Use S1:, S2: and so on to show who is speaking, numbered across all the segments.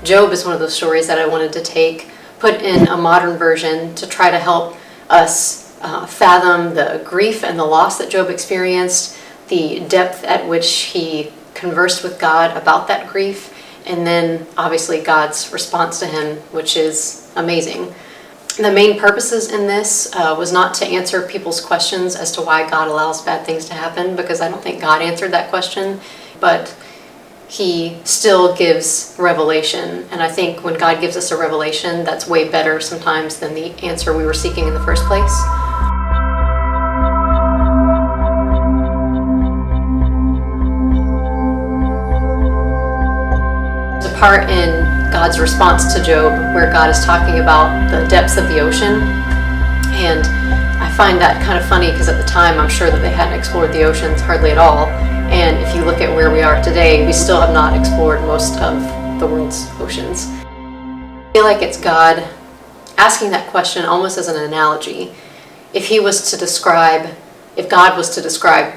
S1: Job is one of those stories that I wanted to put in a modern version to try to help us fathom the grief and the loss that Job experienced, the depth at which he conversed with God about that grief, and then obviously God's response to him, which is amazing. The main purposes in this was not to answer people's questions as to why God allows bad things to happen, because I don't think God answered that question, but he still gives revelation. And I think when God gives us a revelation, that's way better sometimes than the answer we were seeking in the first place. There's a part in God's response to Job where God is talking about the depths of the ocean. And I find that kind of funny because at the time I'm sure that they hadn't explored the oceans hardly at all. And if you look at where we are today, we still have not explored most of the world's oceans. I feel like it's God asking that question almost as an analogy. If God was to describe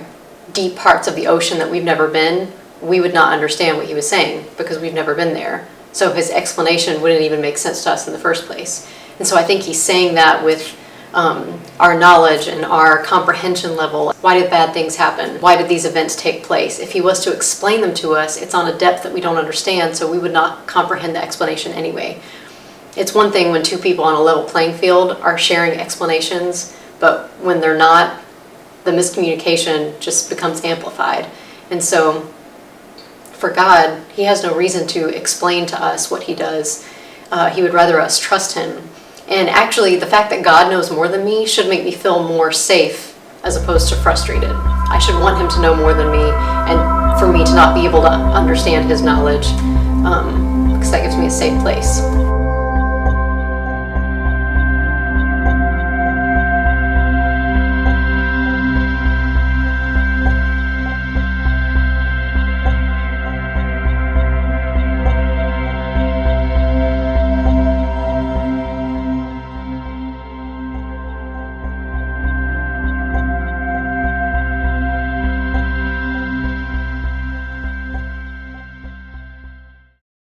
S1: deep parts of the ocean that we've never been, we would not understand what he was saying because we've never been there. So his explanation wouldn't even make sense to us in the first place. And so I think he's saying that with our knowledge and our comprehension level. Why did bad things happen? Why did these events take place? If he was to explain them to us, it's on a depth that we don't understand, so we would not comprehend the explanation anyway. It's one thing when two people on a level playing field are sharing explanations, but when they're not, the miscommunication just becomes amplified. And so for God, he has no reason to explain to us what he does. He would rather us trust him. And actually, the fact that God knows more than me should make me feel more safe as opposed to frustrated. I should want him to know more than me, and for me to not be able to understand his knowledge, because that gives me a safe place.